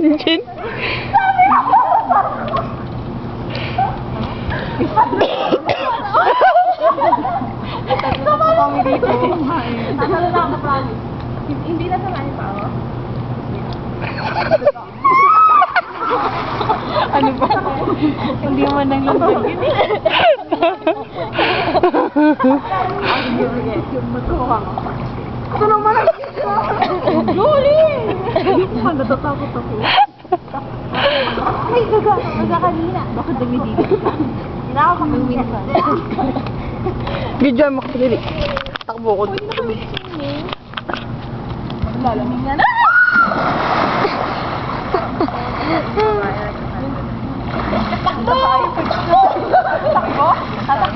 Jen. Sama kami dito. Nasaan na ako, promise. Hindi na samahin pa ako. Ano ba? Hindi mo nang lasagin. Yung matuwa ko. Ito naman ang Julie! Natatakot ako. Ay, gaga kanina. Bakit dumidikit ka? Hindi na ako kakaminsan. Video mo kasi dili. Takbo ko dito. Lalamig na na! Takbo! Takbo? Takbo!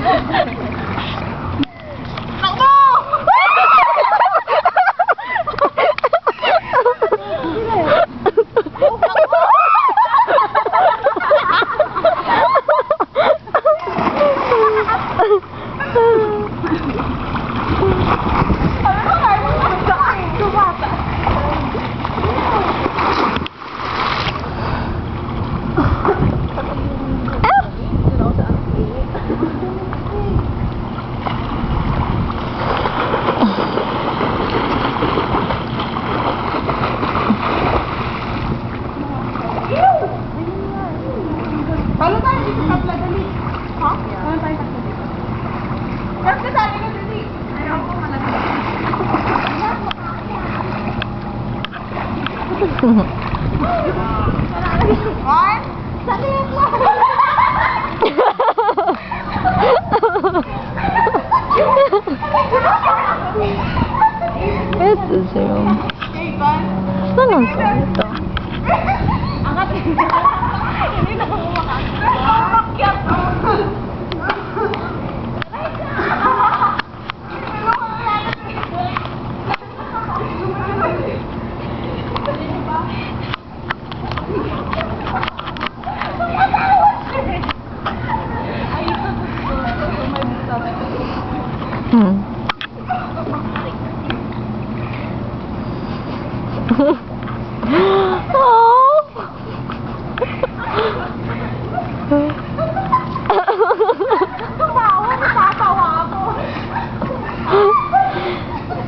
Paano tayo dito tatla dali? Ha? Paano tayo tatla dito? Kasi sabi ko dali. Ayaw ko malaki. One? Sakit lang. Ito siya. Okay, one. Saan ang ito? Angat. Hindi na ako makakit. Tumawa, natatawa ako.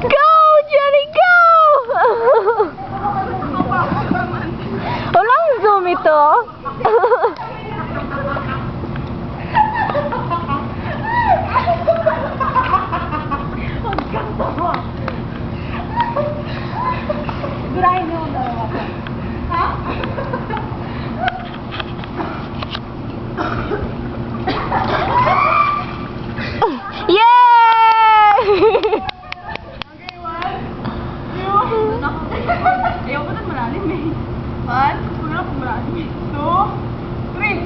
Go, Jenny, go! Walang zoom ito. Gurahin mo ang dalawa ko. Ha? Yay! Okay, one, two. Ayaw ko na malalim eh. One, gusto na akong malalim eh. Two, three.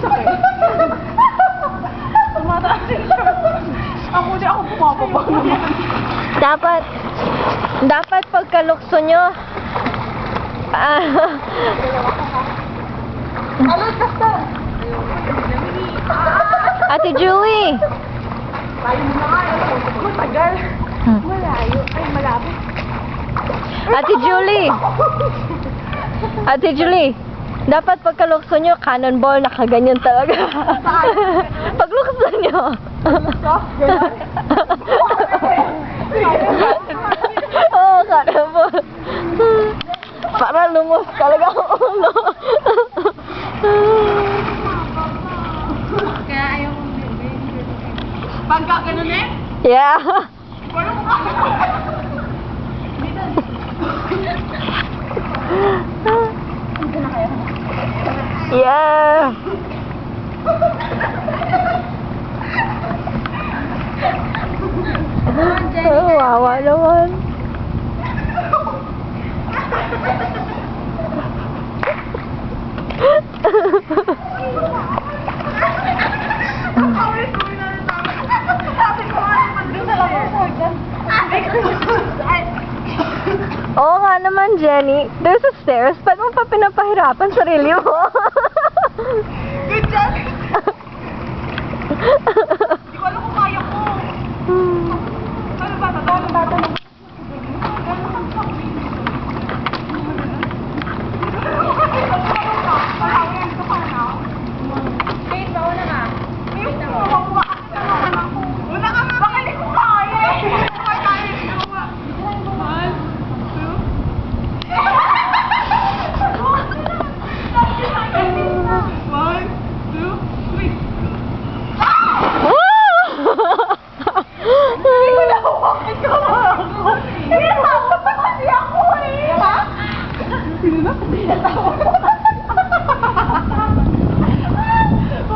Sakit. Tumataas yung shirt. Ako di ako bumababa naman. Dapat pagkalukso nyo, Ano, basta? Ate Julie! Tayo mo na nga. Matagal. Malayo. Ay, malapit. Ate Julie! Ate Julie! Dapat pagkalukso nyo, cannonball, nakaganyan talaga. Paglukso nyo. Oo, cannonball. Para lumos talaga ang ulo. Kaya ayaw kong bilhin. Pagka ganun eh? Yeah. Wala mo ka. Dito na kayo. Yeah. Oh, wawa naman. Oo nga naman, Jenny. There's a stairs. Ba't mo pa pinapahirapan sarili mo? Good job! Hindi ko nahawakan ka ba ako? Tinatawa pa kasi ako eh! Ha? Sino na? Tinatawa ko.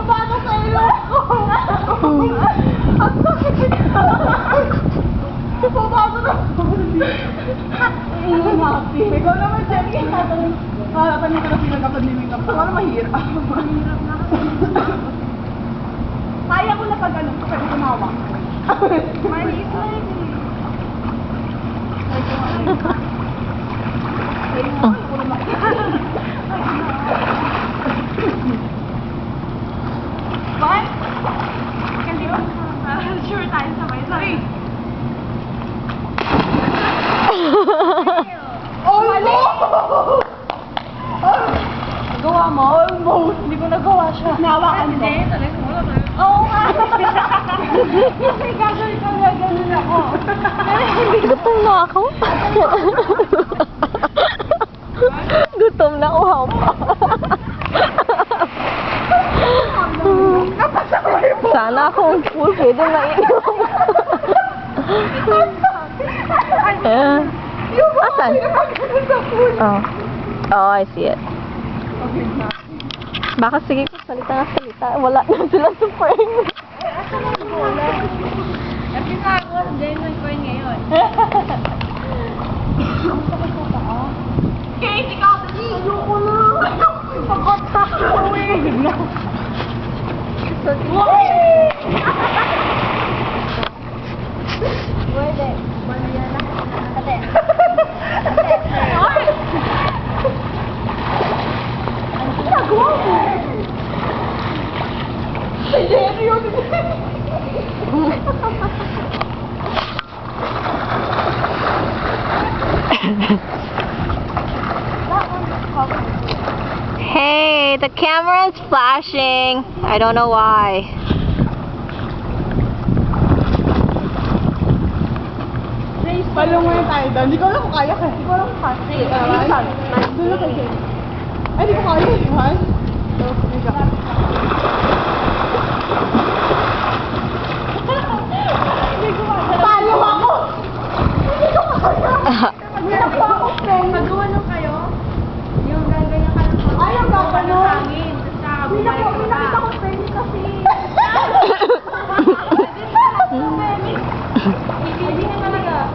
Paano sa ilong ko? Ang sakit ka! Paano na? Happy. Ikaw naman, Jenny. Tatanong ka na pinagkapandimin ka. Paano mahirap? Mahirap na kasi. Kaya ko na pag ano, pwede kumawak. Maliit na yun eh. What? Hindi ba? Sure tayo sabay-sabay. Almost! Nagawa mo? Almost! Hindi ko nagawa siya. Nawakan ko. Hindi, talagang wala ba? Oo nga! Kasi gagawin ko nga ganun ako. Gutom na ako. Gutom na ako, hapa. Sana akong full pwede mainom. Asan? Oh. Oh, I see it. Baka sige ko salita na salita. Wala na sila sa frame. Asan ang bola? Kasi nga ako, dahil ng coin ngayon. Ang sakit ko ba? Kate, ikaw! Ayoko na! Pagkat sa uwi! Pwede. Banana. Ate. Ang ginagawa mo? Seryoso? Hey, the camera is flashing. I don't know why. Palunguin tayo doon. Hindi ko alam kung kaya ka. Hindi ko alam kung kaya. Sige, Ivan. Doon na kayo. Ay, hindi ko kaya, Ivan. Talo ako! Hindi ko kaya! Hirap pa ako, friend. Magawa lang kayo. Yung gaganyan ka lang. Ay, ang gagano. Hindi nakita ko, friend, kasi. Hindi na talaga.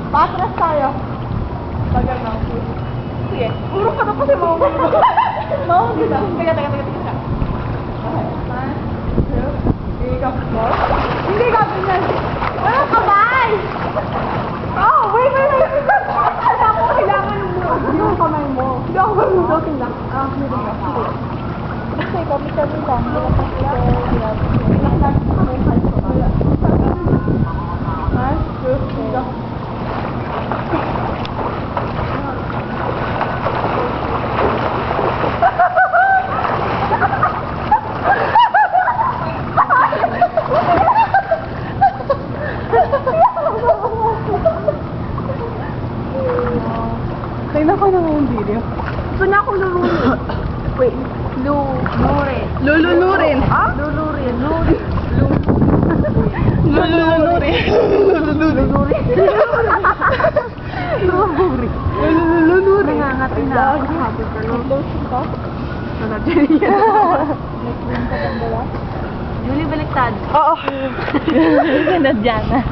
Patras tayo. Bagal na ako. Sige. Puro ka na kasi mauulo. Mauulo na. Teka. Okay. 1, 2, 3, go. Hindi ka ganyan. Walang kamay! Oh, wait. Alam ko, kailangan mo. Yung kamay mo. Hindi ako malulokin lang. Hindi ka. Sige. Kasi kami lang. Wala pa sila. Ilang ko kami yung halso ka. 1, 2, 3, go. Tingnan ko naman yung video. Gusto niya akong lulurin. Wait. Lulurin. Lulurin. Ha? Lulurin. Lulurin. Lulurin. Nangangatin na. Nag-lotion ka? Nandiyan yan. Nag-lotion ka bang dala? Julie, baliktad. Oo. Nandiyan na.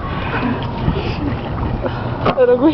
Pero gue.